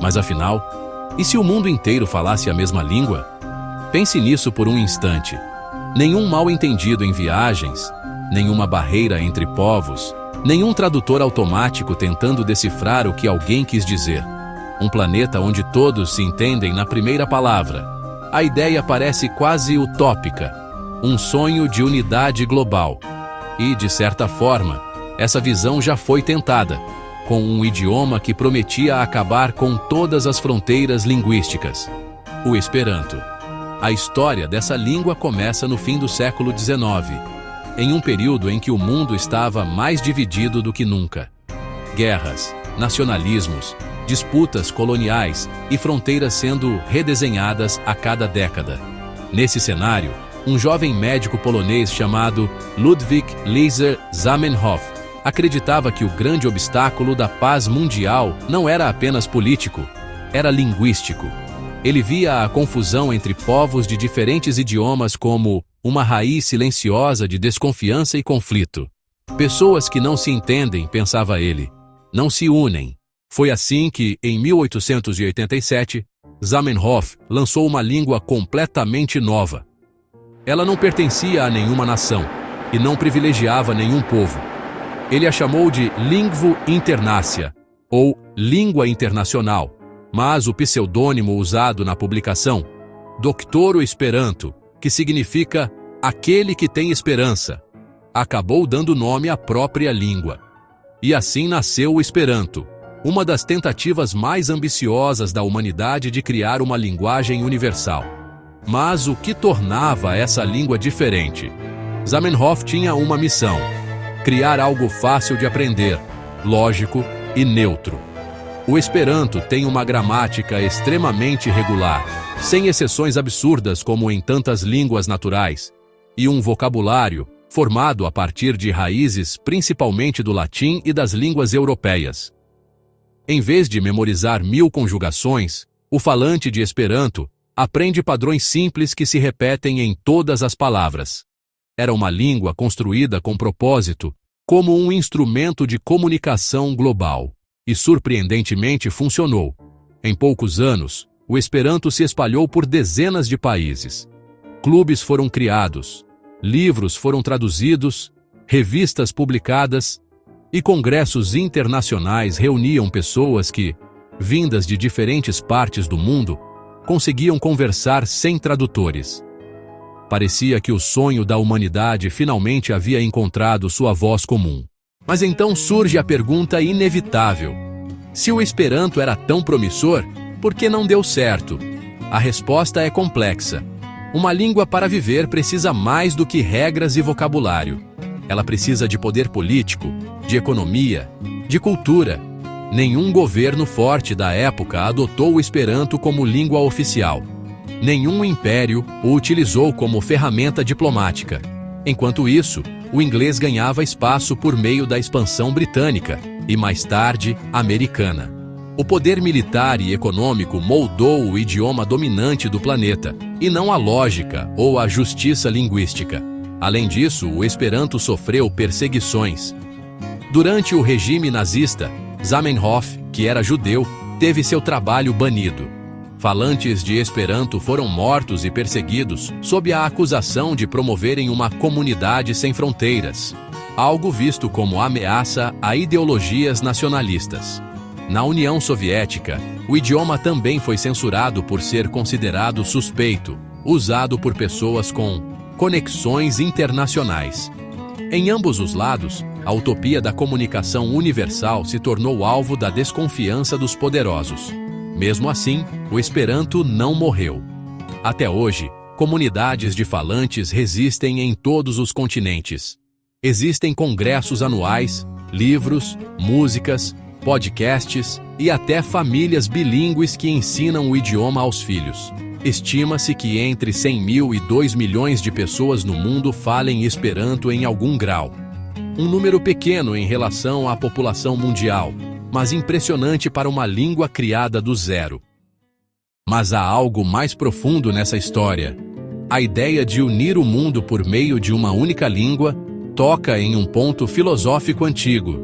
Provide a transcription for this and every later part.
Mas afinal, e se o mundo inteiro falasse a mesma língua? Pense nisso por um instante. Nenhum mal-entendido em viagens, nenhuma barreira entre povos, nenhum tradutor automático tentando decifrar o que alguém quis dizer. Um planeta onde todos se entendem na primeira palavra. A ideia parece quase utópica, um sonho de unidade global. E, de certa forma, essa visão já foi tentada, com um idioma que prometia acabar com todas as fronteiras linguísticas: o Esperanto. A história dessa língua começa no fim do século XIX, em um período em que o mundo estava mais dividido do que nunca. Guerras, nacionalismos, disputas coloniais e fronteiras sendo redesenhadas a cada década. Nesse cenário, um jovem médico polonês chamado Ludwig Lieser Zamenhof acreditava que o grande obstáculo da paz mundial não era apenas político, era linguístico. Ele via a confusão entre povos de diferentes idiomas como uma raiz silenciosa de desconfiança e conflito. Pessoas que não se entendem, pensava ele, não se unem. Foi assim que, em 1887, Zamenhof lançou uma língua completamente nova. Ela não pertencia a nenhuma nação e não privilegiava nenhum povo. Ele a chamou de Lingvo Internacia, ou Língua Internacional, mas o pseudônimo usado na publicação, Doktoro Esperanto, que significa aquele que tem esperança, acabou dando nome à própria língua. E assim nasceu o Esperanto, uma das tentativas mais ambiciosas da humanidade de criar uma linguagem universal. Mas o que tornava essa língua diferente? Zamenhof tinha uma missão: criar algo fácil de aprender, lógico e neutro. O Esperanto tem uma gramática extremamente regular, sem exceções absurdas como em tantas línguas naturais, e um vocabulário formado a partir de raízes principalmente do latim e das línguas europeias. Em vez de memorizar 1000 conjugações, o falante de Esperanto aprende padrões simples que se repetem em todas as palavras. Era uma língua construída com propósito, como um instrumento de comunicação global. E surpreendentemente funcionou. Em poucos anos, o Esperanto se espalhou por dezenas de países. Clubes foram criados, livros foram traduzidos, revistas publicadas e congressos internacionais reuniam pessoas que, vindas de diferentes partes do mundo, conseguiam conversar sem tradutores. Parecia que o sonho da humanidade finalmente havia encontrado sua voz comum. Mas então surge a pergunta inevitável: se o Esperanto era tão promissor, por que não deu certo? A resposta é complexa. Uma língua para viver precisa mais do que regras e vocabulário. Ela precisa de poder político, de economia, de cultura. Nenhum governo forte da época adotou o Esperanto como língua oficial. Nenhum império o utilizou como ferramenta diplomática. Enquanto isso, o inglês ganhava espaço por meio da expansão britânica e, mais tarde, americana. O poder militar e econômico moldou o idioma dominante do planeta, e não a lógica ou a justiça linguística. Além disso, o Esperanto sofreu perseguições. Durante o regime nazista, Zamenhof, que era judeu, teve seu trabalho banido. Falantes de Esperanto foram mortos e perseguidos sob a acusação de promoverem uma comunidade sem fronteiras, algo visto como ameaça a ideologias nacionalistas. Na União Soviética, o idioma também foi censurado por ser considerado suspeito, usado por pessoas com conexões internacionais. Em ambos os lados, a utopia da comunicação universal se tornou alvo da desconfiança dos poderosos. Mesmo assim, o Esperanto não morreu. Até hoje, comunidades de falantes resistem em todos os continentes. Existem congressos anuais, livros, músicas, podcasts e até famílias bilíngues que ensinam o idioma aos filhos. Estima-se que entre 100 mil e 2 milhões de pessoas no mundo falem Esperanto em algum grau. Um número pequeno em relação à população mundial, mas impressionante para uma língua criada do zero. Mas há algo mais profundo nessa história. A ideia de unir o mundo por meio de uma única língua toca em um ponto filosófico antigo.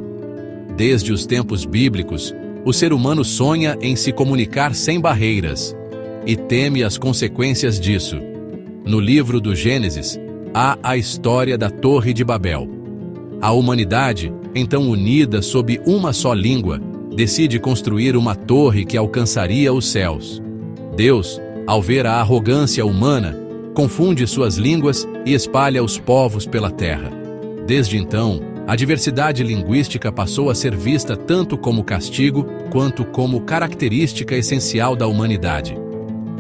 Desde os tempos bíblicos, o ser humano sonha em se comunicar sem barreiras e teme as consequências disso. No livro do Gênesis, há a história da Torre de Babel. A humanidade, então unida sob uma só língua, decide construir uma torre que alcançaria os céus. Deus, ao ver a arrogância humana, confunde suas línguas e espalha os povos pela terra. Desde então, a diversidade linguística passou a ser vista tanto como castigo quanto como característica essencial da humanidade.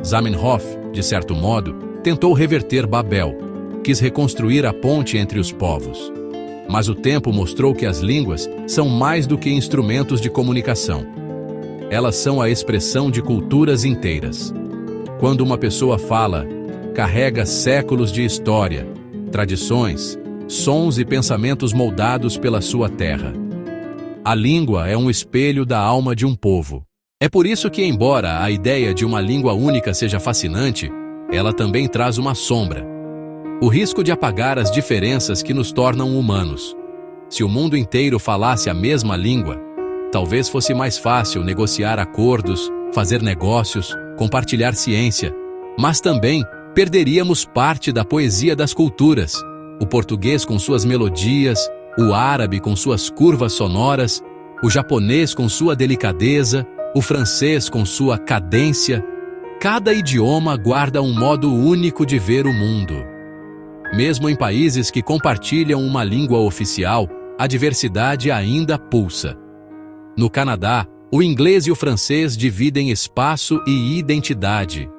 Zamenhof, de certo modo, tentou reverter Babel, quis reconstruir a ponte entre os povos. Mas o tempo mostrou que as línguas são mais do que instrumentos de comunicação. Elas são a expressão de culturas inteiras. Quando uma pessoa fala, carrega séculos de história, tradições, sons e pensamentos moldados pela sua terra. A língua é um espelho da alma de um povo. É por isso que, embora a ideia de uma língua única seja fascinante, ela também traz uma sombra: o risco de apagar as diferenças que nos tornam humanos. Se o mundo inteiro falasse a mesma língua, talvez fosse mais fácil negociar acordos, fazer negócios, compartilhar ciência, mas também perderíamos parte da poesia das culturas. O português com suas melodias, o árabe com suas curvas sonoras, o japonês com sua delicadeza, o francês com sua cadência. Cada idioma guarda um modo único de ver o mundo. Mesmo em países que compartilham uma língua oficial, a diversidade ainda pulsa. No Canadá, o inglês e o francês dividem espaço e identidade.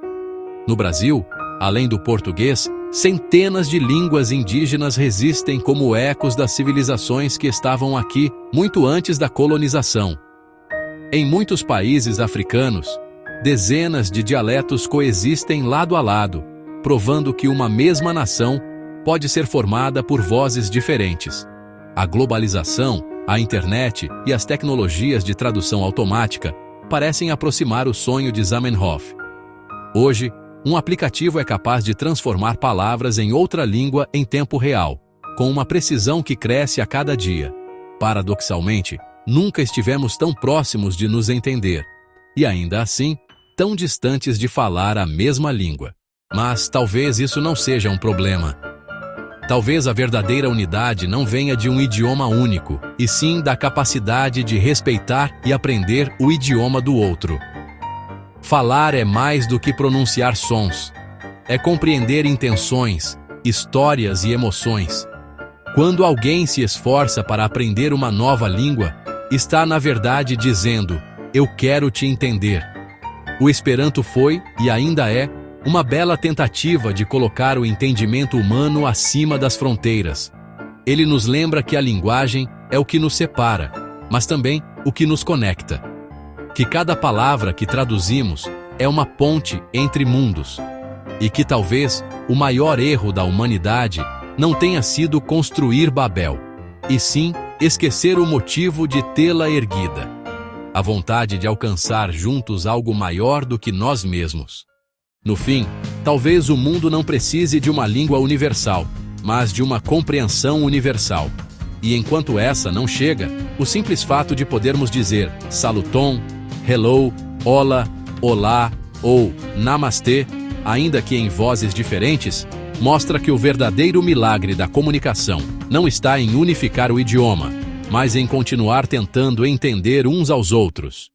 No Brasil, além do português, centenas de línguas indígenas resistem como ecos das civilizações que estavam aqui muito antes da colonização. Em muitos países africanos, dezenas de dialetos coexistem lado a lado, provando que uma mesma nação pode ser formada por vozes diferentes. A globalização, a internet e as tecnologias de tradução automática parecem aproximar o sonho de Zamenhof. Hoje, um aplicativo é capaz de transformar palavras em outra língua em tempo real, com uma precisão que cresce a cada dia. Paradoxalmente, nunca estivemos tão próximos de nos entender, e ainda assim, tão distantes de falar a mesma língua. Mas talvez isso não seja um problema. Talvez a verdadeira unidade não venha de um idioma único, e sim da capacidade de respeitar e aprender o idioma do outro. Falar é mais do que pronunciar sons. É compreender intenções, histórias e emoções. Quando alguém se esforça para aprender uma nova língua, está na verdade dizendo: eu quero te entender. O Esperanto foi, e ainda é, uma bela tentativa de colocar o entendimento humano acima das fronteiras. Ele nos lembra que a linguagem é o que nos separa, mas também o que nos conecta. Que cada palavra que traduzimos é uma ponte entre mundos. E que talvez o maior erro da humanidade não tenha sido construir Babel, e sim esquecer o motivo de tê-la erguida. A vontade de alcançar juntos algo maior do que nós mesmos. No fim, talvez o mundo não precise de uma língua universal, mas de uma compreensão universal. E enquanto essa não chega, o simples fato de podermos dizer saluton, hello, hola, olá ou namastê, ainda que em vozes diferentes, mostra que o verdadeiro milagre da comunicação não está em unificar o idioma, mas em continuar tentando entender uns aos outros.